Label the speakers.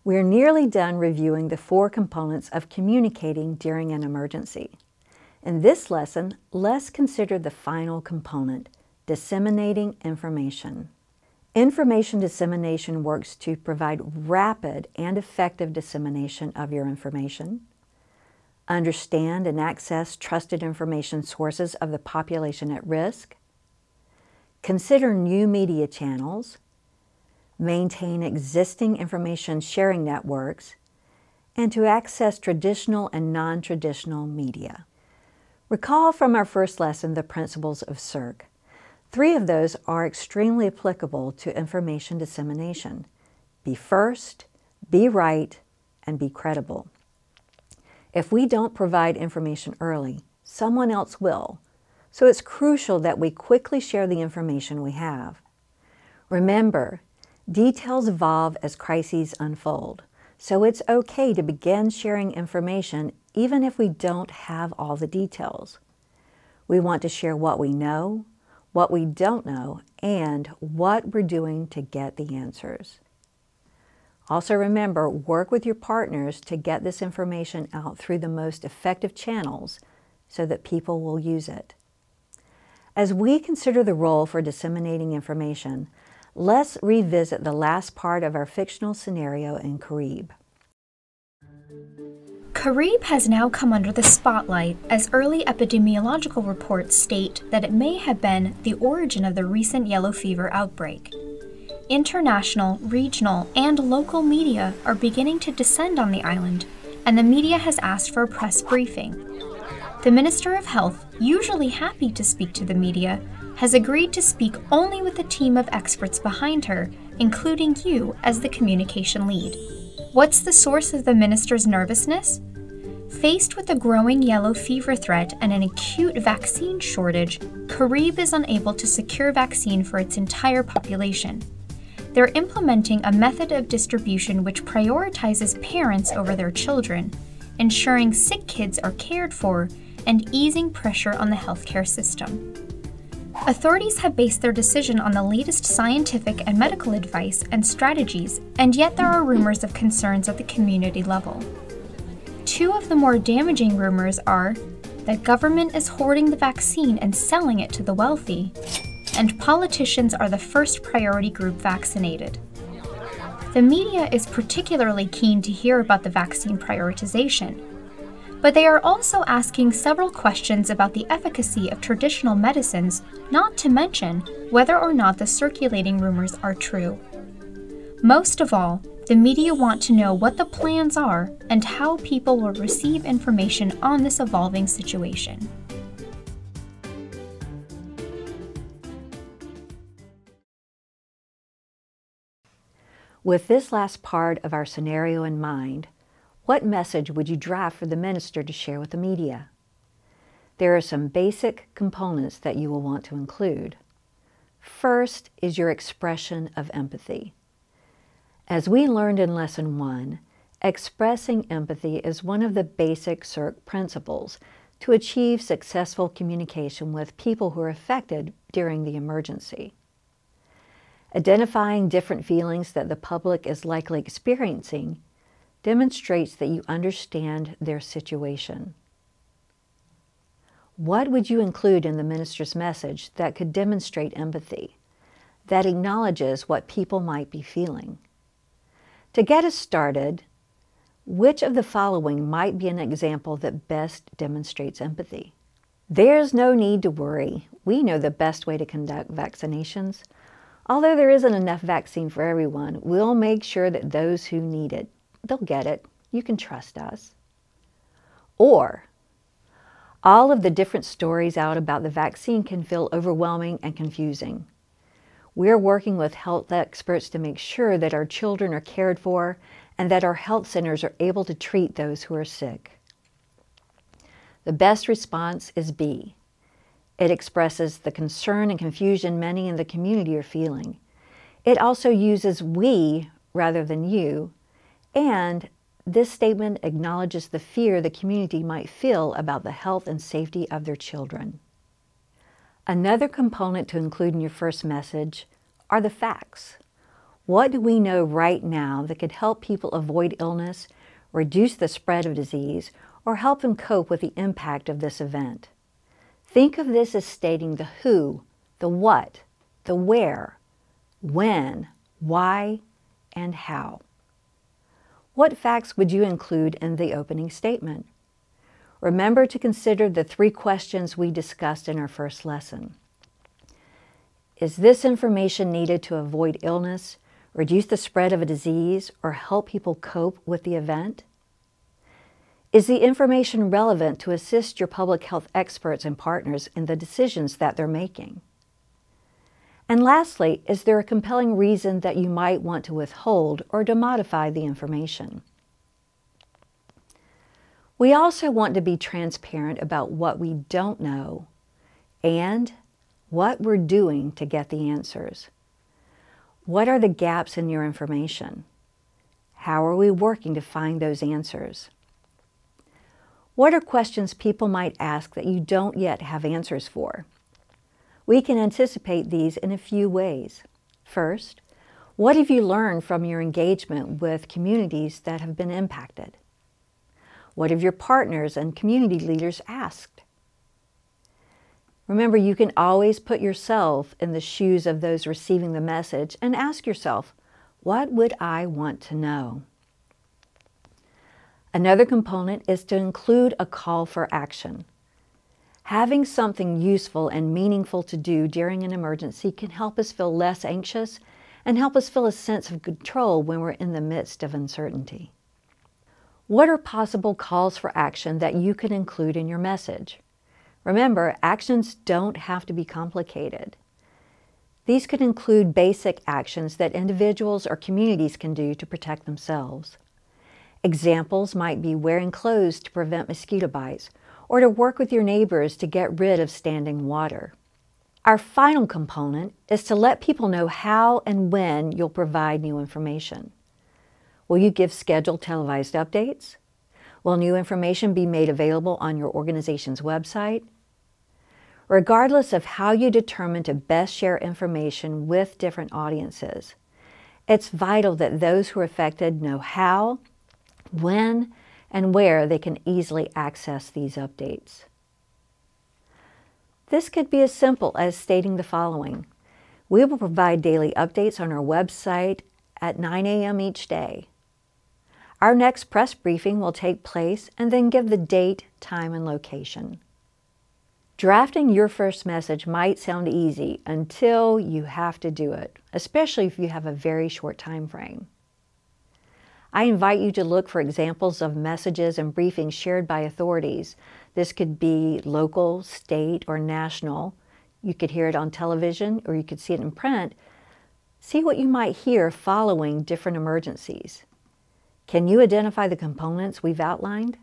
Speaker 1: We're nearly done reviewing the 4 components of communicating during an emergency. In this lesson, let's consider the final component, disseminating information. Information dissemination works to provide rapid and effective dissemination of your information, understand and access trusted information sources of the population at risk, consider new media channels, maintain existing information sharing networks, and to access traditional and non-traditional media. Recall from our first lesson the principles of CIRC. 3 of those are extremely applicable to information dissemination. Be first, be right, and be credible. If we don't provide information early, someone else will, so it's crucial that we quickly share the information we have. Remember, details evolve as crises unfold, so it's okay to begin sharing information even if we don't have all the details. We want to share what we know, what we don't know, and what we're doing to get the answers. Also remember, work with your partners to get this information out through the most effective channels so that people will use it. As we consider the role for disseminating information, let's revisit the last part of our fictional scenario in Carib.
Speaker 2: Carib has now come under the spotlight as early epidemiological reports state that it may have been the origin of the recent yellow fever outbreak. International, regional, and local media are beginning to descend on the island, and the media has asked for a press briefing. The Minister of Health, usually happy to speak to the media, has agreed to speak only with a team of experts behind her, including you as the communication lead. What's the source of the minister's nervousness? Faced with a growing yellow fever threat and an acute vaccine shortage, Carib is unable to secure vaccine for its entire population. They're implementing a method of distribution which prioritizes parents over their children, ensuring sick kids are cared for, and easing pressure on the healthcare system. Authorities have based their decision on the latest scientific and medical advice and strategies, and yet there are rumors of concerns at the community level. 2 of the more damaging rumors are that government is hoarding the vaccine and selling it to the wealthy, and politicians are the first priority group vaccinated. The media is particularly keen to hear about the vaccine prioritization, but they are also asking several questions about the efficacy of traditional medicines, not to mention whether or not the circulating rumors are true. Most of all, the media want to know what the plans are and how people will receive information on this evolving situation.
Speaker 1: With this last part of our scenario in mind, what message would you draft for the minister to share with the media? There are some basic components that you will want to include. First is your expression of empathy. As we learned in Lesson 1, expressing empathy is one of the basic CIRC principles to achieve successful communication with people who are affected during the emergency. Identifying different feelings that the public is likely experiencing demonstrates that you understand their situation. What would you include in the minister's message that could demonstrate empathy, that acknowledges what people might be feeling? To get us started, which of the following might be an example that best demonstrates empathy? There's no need to worry. We know the best way to conduct vaccinations. Although there isn't enough vaccine for everyone, we'll make sure that those who need it, they'll get it. You can trust us. Or, all of the different stories out about the vaccine can feel overwhelming and confusing. We're working with health experts to make sure that our children are cared for and that our health centers are able to treat those who are sick. The best response is B. It expresses the concern and confusion many in the community are feeling. It also uses we rather than you, and this statement acknowledges the fear the community might feel about the health and safety of their children. Another component to include in your first message are the facts. What do we know right now that could help people avoid illness, reduce the spread of disease, or help them cope with the impact of this event? Think of this as stating the who, the what, the where, when, why, and how. What facts would you include in the opening statement? Remember to consider the 3 questions we discussed in our first lesson. Is this information needed to avoid illness, reduce the spread of a disease, or help people cope with the event? Is the information relevant to assist your public health experts and partners in the decisions that they're making? And lastly, is there a compelling reason that you might want to withhold or to modify the information? We also want to be transparent about what we don't know and what we're doing to get the answers. What are the gaps in your information? How are we working to find those answers? What are questions people might ask that you don't yet have answers for? We can anticipate these in a few ways. First, what have you learned from your engagement with communities that have been impacted? What have your partners and community leaders asked? Remember, you can always put yourself in the shoes of those receiving the message and ask yourself, what would I want to know? Another component is to include a call for action. Having something useful and meaningful to do during an emergency can help us feel less anxious and help us feel a sense of control when we're in the midst of uncertainty. What are possible calls for action that you could include in your message? Remember, actions don't have to be complicated. These could include basic actions that individuals or communities can do to protect themselves. Examples might be wearing clothes to prevent mosquito bites, or to work with your neighbors to get rid of standing water. Our final component is to let people know how and when you'll provide new information. Will you give scheduled televised updates? Will new information be made available on your organization's website? Regardless of how you determine to best share information with different audiences, it's vital that those who are affected know how, when, and where they can easily access these updates. This could be as simple as stating the following. We will provide daily updates on our website at 9 a.m. each day. Our next press briefing will take place and then give the date, time, and location. Drafting your first message might sound easy until you have to do it, especially if you have a very short time frame. I invite you to look for examples of messages and briefings shared by authorities. This could be local, state, or national. You could hear it on television or you could see it in print. See what you might hear following different emergencies. Can you identify the components we've outlined?